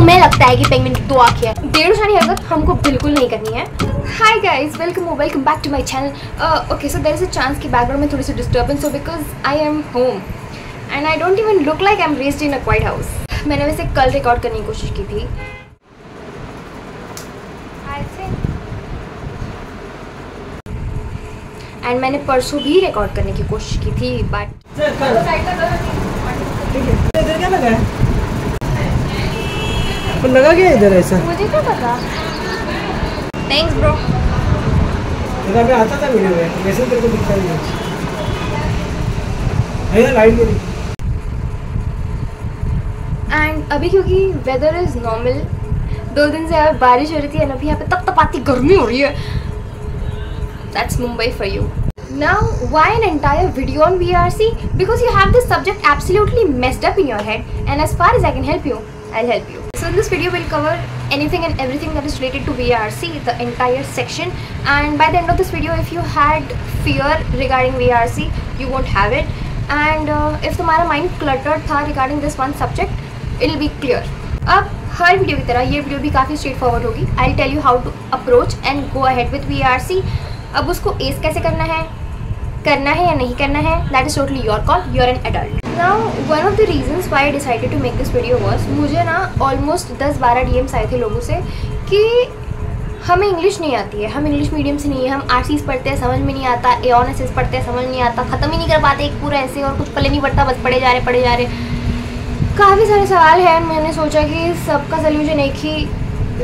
तुम्हें लगता है कि पेंगुइन की 2 आंखें हैं। डेढ़शानी हरकत हमको बिल्कुल नहीं करनी है। Hi guys, welcome back to my channel. Okay, so there is a chance कि बैकग्राउंड में थोड़ी सी डिस्टर्बेंस हो because I am home and I don't even look like I am raised in a quiet house. मैंने वैसे कल record करने की कोशिश की थी, एंड मैंने परसों भी रिकॉर्ड करने की कोशिश की थी, बट लगा क्या इधर ऐसा? मुझे क्या पता। Thanks bro. मैं आता था वीडियो में, वैसे तेरे को दिखता नहीं है लाइट के। एंड अभी क्योंकि वेदर इज नॉर्मल, 2 दिन से यहाँ बारिश हो रही थी, अभी यहाँ पे तपतपाती गर्मी हो रही है। That's Mumbai for you. Now, why an entire video on VRC? Because you have this subject absolutely messed up in your head, and as far as I can help you, I'll help you. So this video will cover anything and everything that is related to VRC, the entire section. And by the end of this video, if you had fear regarding VRC, you won't have it. And if तुम्हारा mind cluttered था regarding this one subject, it'll be clear. अब हर video की तरह ये video भी काफ़ी straight forward होगी. I'll tell you how to approach and go ahead with VRC. अब उसको एस कैसे करना है या नहीं करना है, that is totally your call, you are an adult. Now one of the reasons why I decided to make this video was, मुझे ना ऑलमोस्ट 10-12 डीएम्स आए थे लोगों से कि हमें इंग्लिश नहीं आती है, हम इंग्लिश मीडियम से नहीं है, हम आरसीज पढ़ते हैं समझ में नहीं आता, एओनएसएस पढ़ते हैं समझ नहीं आता, ख़त्म ही नहीं कर पाते एक पूरा ऐसे, और कुछ पल्ले नहीं पड़ता, बस पढ़े जा रहे. काफ़ी सारे सवाल हैं. मैंने सोचा कि सबका सोल्यूशन एक ही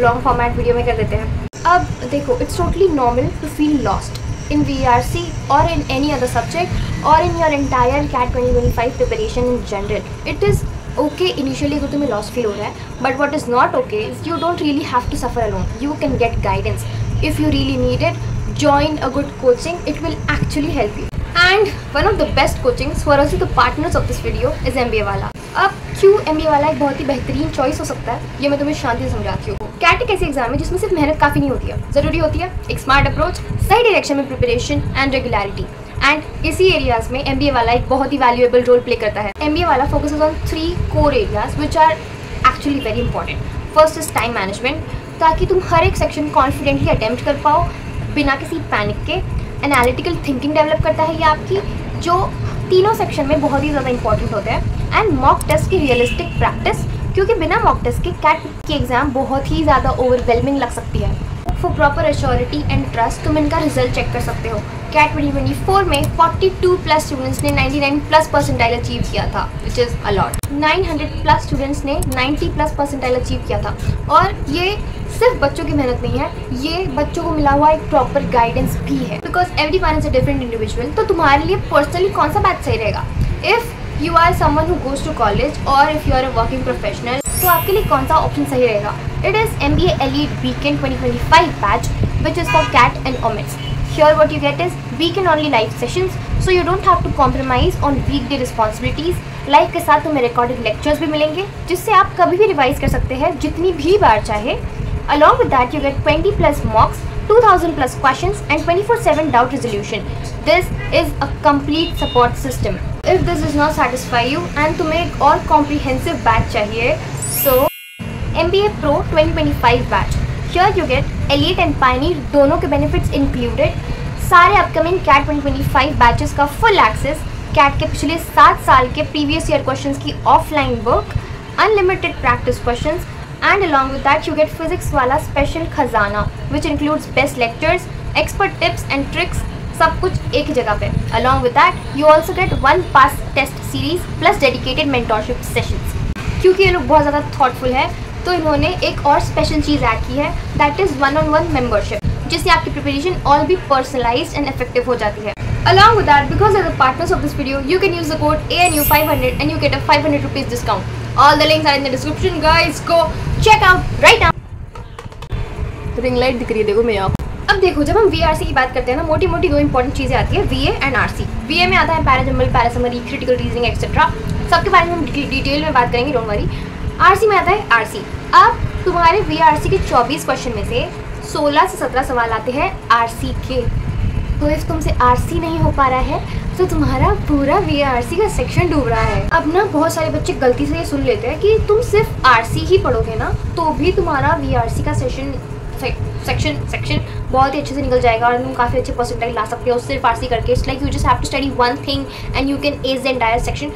लॉन्ग फॉर्मेट वीडियो में कर देते हैं. अब देखो, it's totally normal to feel lost in VRC और इन एनी अदर सब्जेक्ट और in your entire CAT 2025 preparation in general. It is okay initially अगर तुम्हें लॉस्ट फील हो रहा है, but what is not okay is you don't really have to suffer alone. You can get guidance if you really need it. Join a good coaching, it will actually help you. And one of the best coachings for also the partners of this video is MBA वाला. अब क्यों MBA वाला एक बहुत ही बेहतरीन choice हो सकता है, ये मैं तुम्हें शांति से समझाती हूँ. कैट एक ऐसी एग्जाम है जिसमें सिर्फ मेहनत काफ़ी नहीं होती है, ज़रूरी होती है एक स्मार्ट अप्रोच, सही डायरेक्शन में प्रिपरेशन एंड रेगुलरिटी. एंड इसी एरियाज में MBA वाला एक बहुत ही वैल्यूएबल रोल प्ले करता है. MBA वाला focuses on 3 core areas which are actually very important. First is time management, ताकि तुम हर एक सेक्शन कॉन्फिडेंटली अटेम्प्ट कर पाओ बिना किसी पैनिक के. एनालिटिकल थिंकिंग डेवलप करता है ये आपकी, जो तीनों सेक्शन में बहुत ही ज़्यादा इंपॉर्टेंट होते हैं. एंड मॉक टेस्ट की रियलिस्टिक प्रैक्टिस, क्योंकि बिना मॉक टेस्ट के कैट की एग्ज़ाम बहुत ही ज़्यादा ओवरवेलमिंग लग सकती है. For proper assurity and trust तुम इनका रिजल्ट चेक कर सकते हो. कैट 2024 में 42+ स्टूडेंट्स ने 99+ परसेंटाइल अचीव किया था, विच इज़ अलॉट. 900+ स्टूडेंट्स ने 90+ परसेंटाइल अचीव किया था. और ये सिर्फ बच्चों की मेहनत नहीं है, ये बच्चों को मिला हुआ एक प्रॉपर गाइडेंस भी है. Because everyone is a different individual. तो तुम्हारे लिए पर्सनली कौन सा बैच सही रहेगा? If you are someone who goes to college और if you are a working professional, तो आपके लिए कौन सा ऑप्शन सही रहेगा? It is MBA Elite Weekend 2025 batch which is for CAT and OMETs. Here what you get is weekend only live sessions, so you don't have to compromise on weekday responsibilities. Live के साथ तुम्हें recorded lectures भी मिलेंगे जिससे आप कभी भी revise कर सकते हैं जितनी भी बार चाहे. Along with that you get 20+ mocks, 2000+ questions and 24/7 doubt resolution. This is a complete support system. If this does not satisfy you and तुम्हें एक और comprehensive batch चाहिए, so MBA Pro 2025 batch. Here you get Elite and Pioneer दोनों के benefits included. सारे upcoming CAT 2025 batches का full access, CAT के पिछले 7 साल के प्रीवियस ईयर क्वेश्चंस की offline book, unlimited practice questions, and along with that you get physics वाला स्पेशल खजाना which includes best lectures, expert tips and tricks, सब कुछ एक ही जगह पे. Along with that you also get 1 pass test series plus dedicated mentorship sessions. क्योंकि ये लोग बहुत ज़्यादा थॉटफुल है तो इन्होंने एक और स्पेशल चीज़ ऐड की है, दैट इज़ 1-on-1 मेंबरशिप, जिससे आपकी प्रिपरेशन ऑल भी पर्सनलाइज्ड एंड इफेक्टिव हो जाती है. Along with that, because as the partners of this video, you can use the code ANU500 and you get a 500 rupees discount. All the links are in the description, guys. Go check out right now. Ring light दिख रही है, देखो मैं यहाँ. अब देखो, जब हम VRC की बात करते हैं ना, मोटी मोटी 2 इंपॉर्टेंट चीज़ें आती है, VA एंड RC. VA में आता है पैराजम्बल, पैरासमरी, क्रिटिकल रीजनिंग एक्सेट्रा. सबके बारे में हम डिटेल में बात करेंगे, डोंट वरी. RC में आता है RC. अब तुम्हारे VRC के 24 क्वेश्चन में से 16 से 17 सवाल आते हैं RC के. तो इफ तुमसे RC नहीं हो पा रहा है तो तुम्हारा पूरा VRC का सेक्शन डूब रहा है। अब ना बहुत सारे बच्चे गलती से ये सुन लेते हैं कि तुम सिर्फ RC ही पढ़ोगे ना तो भी तुम्हारा VRC का सेक्शन बहुत ही अच्छे से निकल जाएगा और तुम काफ़ी अच्छे परसेंटाइल ला सकते हो सिर्फ RC करके। It's like you just have to study one thing and you can ace the entire section.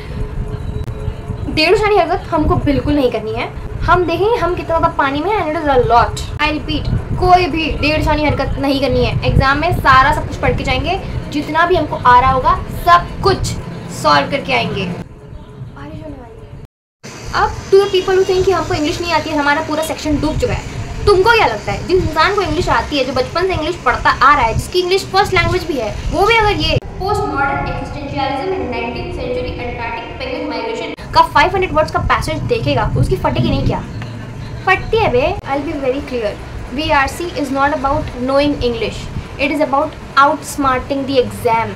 डेढ़ सारी हरकत हमको बिल्कुल नहीं करनी है। हम देखेंगे हम कितना ज़्यादा पानी में, and it is a lot. I repeat, कोई भी डेढ़ सारी हरकत नहीं करनी है। एग्जाम में सारा सब कुछ पढ़ के जाएंगे, जितना भी हमको आ रहा होगा सब कुछ सॉल्व करके आएंगे। बारिश होने वाली है। अब to the people who think कि हमको इंग्लिश नहीं आती है, हमारा पूरा सेक्शन डूब चुका है। तुमको क्या लगता है जिस इंसान को इंग्लिश आती है, जो बचपन से इंग्लिश पढ़ता आ रहा है, जिसकी इंग्लिश फर्स्ट लैंग्वेज भी है, वो भी अगर ये post modern existentialism in 19th century Antarctic penguin migration का 500 वर्ड्स का पैसेज देखेगा, उसकी फटेगी नहीं क्या? फटती है बे। I will be very clear, VRC is not about knowing English, it is about outsmarting the exam.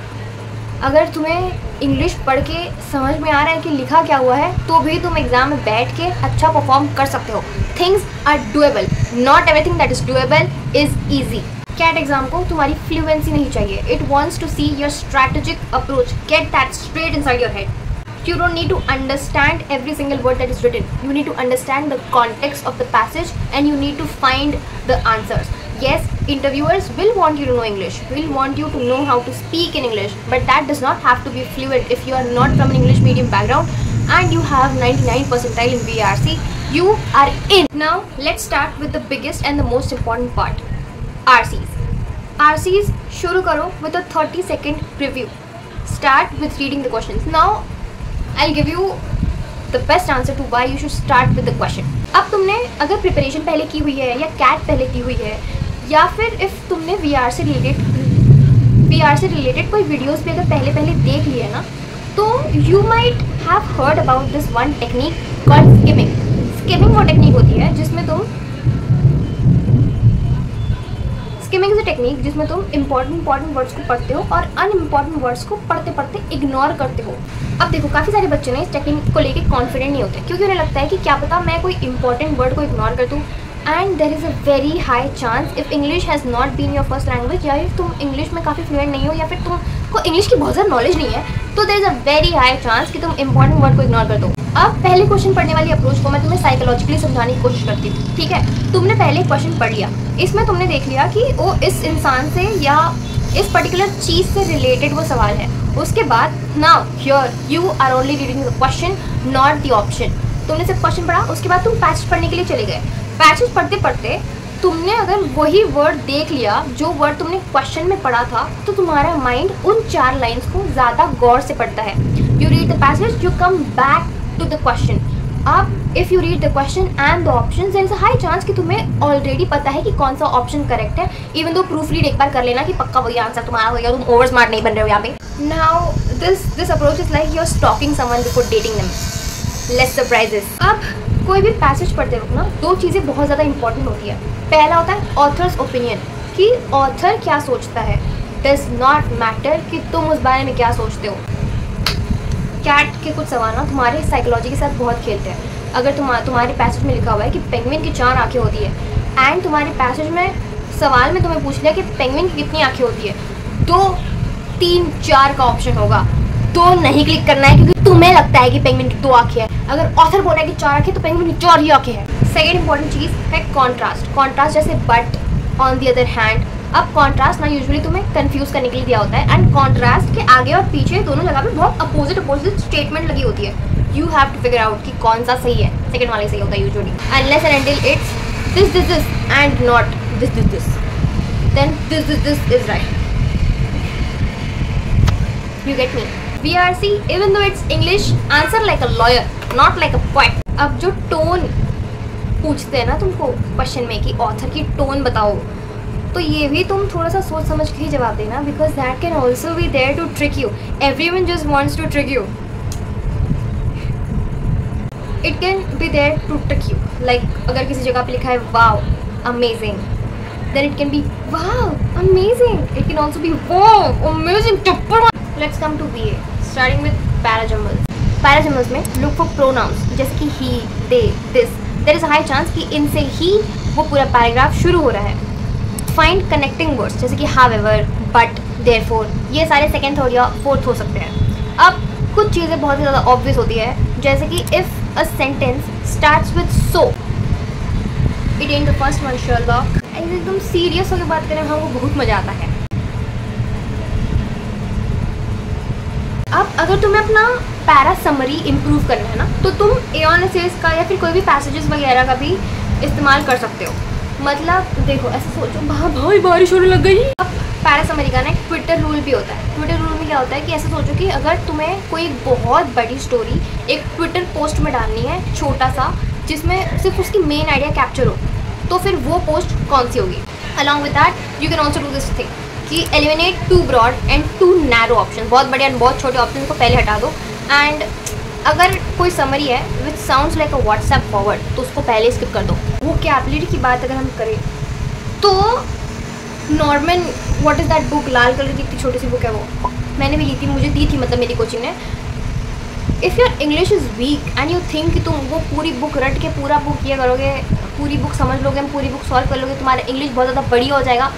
अगर तुम्हें इंग्लिश पढ़ के समझ में आ रहा है कि लिखा क्या हुआ है, तो भी तुम एग्जाम में बैठ के अच्छा परफॉर्म कर सकते हो। Things are doable, not everything that is doable is easy. CAT exam को तुम्हारी फ्लुएंसी नहीं चाहिए, it wants to see your strategic approach, get that straight inside your head. You don't need to understand every single word that is written. You need to understand the context of the passage and you need to find the answers. Yes, interviewers will want you to know English, will want you to know how to speak in English, but that does not have to be fluent. If you are not from an English medium background and you have 99 percentile in VRC, you are in. Now, let's start with the biggest and the most important part, RCs. RCs shuru karo with a 30-second preview. Start with reading the questions. Now, I'll give you the best answer to why you should start with the question. अब तुमने अगर preparation पहले की हुई है या cat पहले की हुई है, या फिर इफ़ तुमने VR से रिलेटेड कोई वीडियोस भी अगर पहले देख लिए ना, तो you might have heard about this one technique called skimming. Skimming वो टेक्निक होती है जिसमें तुम स्किमिंग इज अ टेक्निक जिसमें तुम इंपॉर्टेंट वर्ड्स को पढ़ते हो और अनइम्पॉर्टेंट वर्ड्स को पढ़ते इग्नोर करते हो। अब देखो, काफ़ी सारे बच्चे ना इस टेक्निक को लेके कॉन्फिडेंट नहीं होते, क्योंकि उन्हें लगता है कि क्या पता मैं कोई इंपॉर्टेंट वर्ड को इग्नोर कर दूँ। And there is a very high chance, if English has not been your first language, या फिर तुम इंग्लिश में काफ़ी फ्लुएंट नहीं हो, या फिर तुमको इंग्लिश की बहुत ज़्यादा नॉलेज नहीं है, तो देर is a very high chance कि तुम इंपॉर्टेंट वर्ड को इग्नोर कर दो। अब पहले क्वेश्चन पढ़ने वाली अप्रोच को मैं तुम्हें साइकोलॉजिकली समझाने की कोशिश करती हूँ। ठीक है, तुमने पहले क्वेश्चन पढ़ लिया, इसमें तुमने देख लिया कि वो इस इंसान से या इस पर्टिकुलर चीज़ से रिलेटेड वो सवाल है। उसके बाद now here you are only reading the question not the option. तुमने सिर्फ क्वेश्चन पढ़ा, उसके बाद तुम पैसेज पढ़ने के लिए चले गए। पैसेज पढ़ते पढ़ते तुमने अगर वही वर्ड देख लिया जो वर्ड तुमने क्वेश्चन में पढ़ा था, तो तुम्हारा माइंड उन 4 लाइन्स को ज़्यादा गौर से पढ़ता है। You read the passage, you come back to the question. अब if you read the question and the option, there is a high chance कि तुम्हें ऑलरेडी पता है कि कौन सा ऑप्शन करेक्ट है। इवन दो प्रूफ रीड एक बार कर लेना कि पक्का वही आंसर तुम्हारा होगा, तुम ओवर स्मार्ट नहीं बन रहे हो यहाँ पे। Now this approach is like you are stalking someone before dating them. Less surprises. अब कोई भी पैसेज पढ़ते वक्त ना 2 चीज़ें बहुत ज़्यादा इंपॉर्टेंट होती है। पहला होता है ऑथर्स ओपिनियन, कि ऑथर क्या सोचता है। डज नॉट मैटर कि तुम उस बारे में क्या सोचते हो। कैट के कुछ सवाल ना तुम्हारे साइकोलॉजी के साथ बहुत खेलते हैं। अगर तुम्हारे पैसेज में लिखा हुआ है कि पेंगुइन की 4 आँखें होती है, एंड तुम्हारे पैसेज में सवाल में तुम्हें पूछ लिया कि पेंगुइन की कितनी आँखें होती है, 2, 3, 4 का ऑप्शन होगा। 2 नहीं क्लिक करना है, क्योंकि तुम्हें लगता है कि पेंगुइन की 2 आँखें हैं। अगर ऑथर बोल रहा है कि 4 आँखें, तो पेंगुइन की 4 ही आँखें हैं। सेकेंड इंपॉर्टेंट चीज़ है कॉन्ट्रास्ट। कॉन्ट्रास्ट जैसे but, on the other hand. अब कॉन्ट्रास्ट ना यूजुअली तुम्हें कंफ्यूज करने के लिए दिया होता है, एंड कॉन्ट्रास्ट के आगे और पीछे दोनों जगह पे बहुत अपोजिट स्टेटमेंट लगी होती है। You have to figure out कि कौन सा सही है। सेकंड वाले सही होता है usually, unless and until it's this and not this, then this is right. You get me? VRC, even though it's English, answer like a lawyer, not like a poet. अब जो टोन पूछते हैं ना तुमको क्वेश्चन में कि author की tone बताओ, तो ये भी तुम थोड़ा सा सोच समझ के ही जवाब देना, because that can also be there to trick you. Everyone just wants to trick you. It can be there to trick you, like अगर किसी जगह पे लिखा है wow amazing, then it can be wow amazing. It can also be wow amazing. Let's come to BA, starting with parajumbles. Parajumbles में look for pronouns जैसे कि he, they, this. There is a high chance कि इनसे ही वो पूरा paragraph शुरू हो रहा है. Find connecting words जैसे कि however, but, देयरफॉर ये सारे सेकंड, थर्ड या फोर्थ हो सकते हैं। अब कुछ चीज़ें बहुत ही ज़्यादा ऑब्वियस होती है, जैसे कि if a sentence starts with so, it and the first one Sherlock. एकदम सीरियस होकर बात करें, हमको बहुत मज़ा आता है। अब अगर तुम्हें अपना पैरा समरी इम्प्रूव करना है ना, तो तुम एऑन एसेस का या फिर कोई भी पैसेजेस वगैरह का भी इस्तेमाल कर सकते हो। मतलब देखो, ऐसे सोचो, भाई बारिश होने लग गई। अब पैरा समरी का ना एक ट्विटर रूल भी होता है। ट्विटर रूल में क्या होता है कि ऐसे सोचो कि अगर तुम्हें कोई बहुत बड़ी स्टोरी एक ट्विटर पोस्ट में डालनी है, छोटा सा, जिसमें सिर्फ उसकी मेन आइडिया कैप्चर हो, तो फिर वो पोस्ट कौन सी होगी। Along with that you can also do this thing कि eliminate too broad and too narrow option. बहुत बड़े एंड बहुत छोटे ऑप्शन को पहले हटा दो। एंड अगर कोई समरी है which sounds like a WhatsApp forward, तो उसको पहले स्किप कर दो। वोकैबुलरी की बात अगर हम करें तो Norman, what is that book, Lal colour की इतनी छोटी सी बुक है, वो मैंने भी ली थी, मुझे दी थी मतलब मेरी कोचिंग ने। If your English is week and you think कि तुम वो पूरी बुक रट के पूरा बुक ये करोगे, पूरी बुक समझ लोगे, पूरी बुक सॉल्व कर लोगे, तुम्हारा इंग्लिश बहुत ज़्यादा बढ़िया हो जाएगा।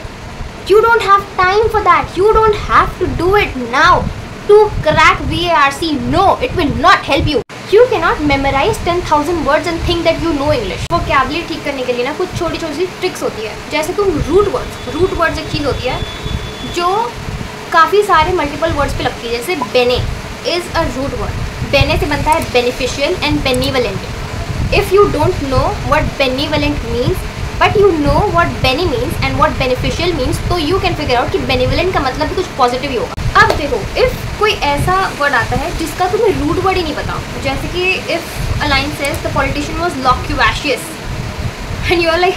You don't have time for that. You don't have to do it now to crack VARC. No, it will not help you. You cannot memorize 10,000 words and think that you know English. Vocabulary ठीक करने के लिए ना कुछ छोटी छोटी सी tricks होती है, जैसे तुम रूट वर्ड्स एक चीज़ होती है जो काफ़ी सारे मल्टीपल वर्ड्स पे लगती है। जैसे बेने इज़ अ रूट वर्ड। बेने से बनता है beneficial and benevolent. If you don't know what benevolent means but you know what bene means and what beneficial means, तो यू कैन फिगर आउट कि बेनिवलेंट का मतलब भी कुछ पॉजिटिव ही होगा। अब देखो, इफ़ कोई ऐसा वर्ड आता है जिसका तुम्हें रूट वर्ड ही नहीं पता, जैसे कि if a line says the politician was loquacious and you are like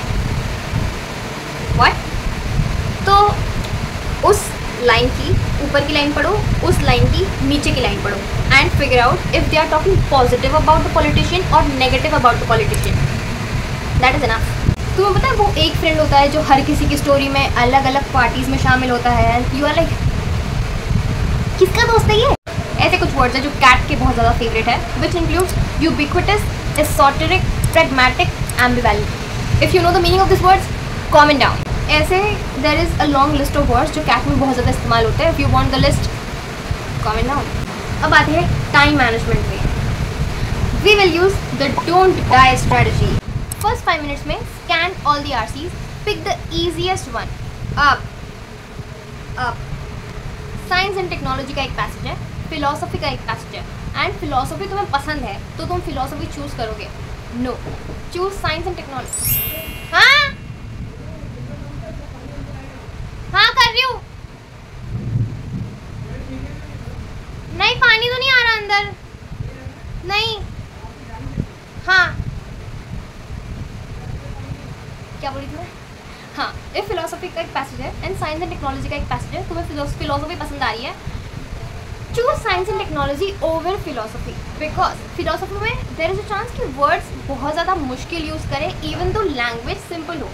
what, तो उस लाइन की ऊपर की लाइन पढ़ो, उस लाइन की नीचे की लाइन पढ़ो and figure out if they are talking positive about the politician और negative about the politician. That is enough. तुम्हें पता है वो एक फ्रेंड होता है जो हर किसी की स्टोरी में अलग अलग पार्टीज में शामिल होता है एंड यू आर लाइक किसका दोस्त है ये। ऐसे कुछ वर्ड्स हैं जो कैट के बहुत ज़्यादा फेवरेट है, which includes ubiquitous, esoteric, pragmatic, ambivalent. If you know the meaning of this words, comment down. ऐसे there is a long list of words जो कैट में बहुत ज़्यादा इस्तेमाल होते हैं। If you want the list, comment down. अब आती है टाइम मैनेजमेंट में। We will use the don't die strategy. First 5 minutes में scan all the RCs, pick the easiest one. अब साइंस एंड टेक्नोलॉजी का एक पैसेज है, फिलॉसफी का एक पैसेज है एंड फिलॉसफी तुम्हें पसंद है तो तुम फिलॉसफी चूज करोगे। No, choose science and technology. हाँ हाँ कर रही हूँ। नहीं, पानी तो नहीं आ रहा अंदर। नहीं, हाँ क्या बोली तुम्हें? हाँ, इफ फिलोसफी का एक पैसेज है एंड साइंस एंड टेक्नोलॉजी का एक पैसेज है, तुम्हें फिलोसफी पसंद आ रही है, choose science and technology over philosophy, because philosophy में देयर इज अ चांस कि वर्ड्स बहुत ज़्यादा मुश्किल यूज़ करें इवन दो लैंग्वेज सिंपल हो।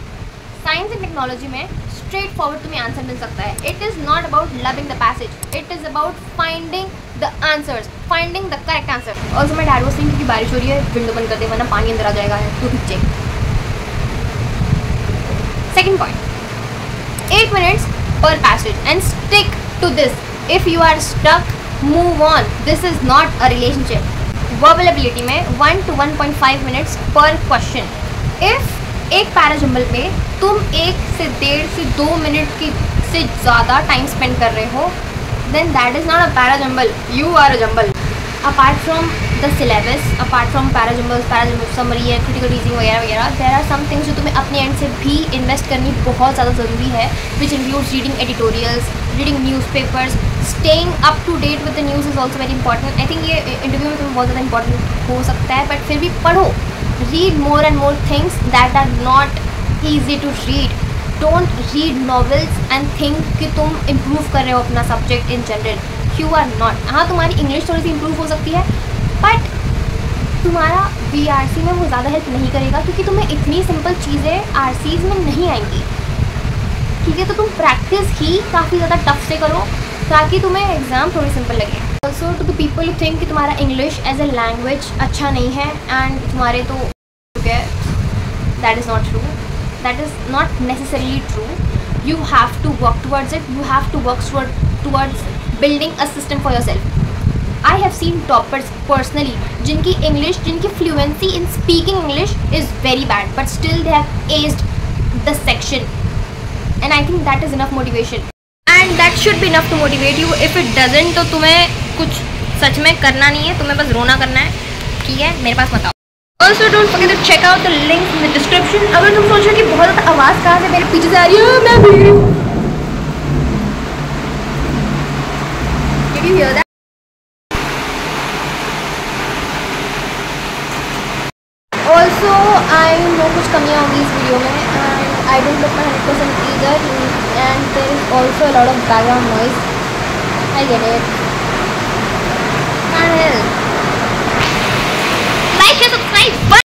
साइंस एंड टेक्नोलॉजी में स्ट्रेट फॉरवर्ड तुम्हें आंसर मिल सकता है। It is not about loving the passage, it is about finding the answers, finding the correct answer. Also मैं डैड वाज सेइंग कि बारिश हो रही है, विंडो बंद कर दे वरना पानी अंदर आ जाएगा, तो खींचे। Second point, 8 minutes per passage and stick to this. If you are stuck, move on. This is not a relationship. Verbal ability में 1 to 1.5 minutes per question. If एक पैराजंबल पे तुम 1 से 1.5 से 2 मिनट की से ज़्यादा टाइम स्पेंड कर रहे हो, then that is not a parajumble. You are a jumble. Apart from the syllabus, apart from parajumbles, summary and critical reasoning वगैरह वगैरह, there are some things जो तुम्हें अपने एंड से भी इन्वेस्ट करनी बहुत ज़्यादा ज़रूरी है, which includes reading editorials, reading newspapers, staying up to date with the news is also very important. I think ये इंटरव्यू में तुम्हें बहुत ज़्यादा इंपॉर्टेंट हो सकता है, बट फिर भी पढ़ो, read more and more things that are not easy to read. Don't read novels and think कि तुम improve कर रहे हो अपना subject in general. You are not. हाँ, तुम्हारी इंग्लिश थोड़ी सी इम्प्रूव हो सकती है, बट तुम्हारा VRC में वो ज़्यादा हेल्प नहीं करेगा क्योंकि तुम्हें इतनी सिंपल चीज़ें RCs में नहीं आएंगी। ठीक है, तो तुम प्रैक्टिस ही काफ़ी ज़्यादा टफ से करो ताकि तुम्हें एग्ज़ाम थोड़ी सिंपल लगे। Also to the people who think कि तुम्हारा इंग्लिश एज ए लैंग्वेज अच्छा नहीं है एंड तुम्हारे तो that is not true, that is not necessarily true. You have to work towards it. You have to work towards building a system for yourself. I have seen toppers personally जिनकी English, जिनकी fluency in speaking English is very bad, but still they have aced the section, and I think that is enough motivation, and that should be enough to motivate you. If it doesn't, तो तुम्हें कुछ सच में करना नहीं है, तुम्हें बस रोना करना है, ठीक है? मेरे पास मत आओ. Also don't forget to check out the links in the description. अगर तुम सोच रहे हो कि बहुत ज़्यादा आवाज़ कहाँ से मेरे पीछे से आ रही है, मैं भूल गई हूँ. Did you hear that? Also, I know कुछ कमियाँ होंगी इस वीडियो में, and I don't look my 100% either, and there is also a lot of background noise. I get it. Can't help. Like and subscribe. Bye.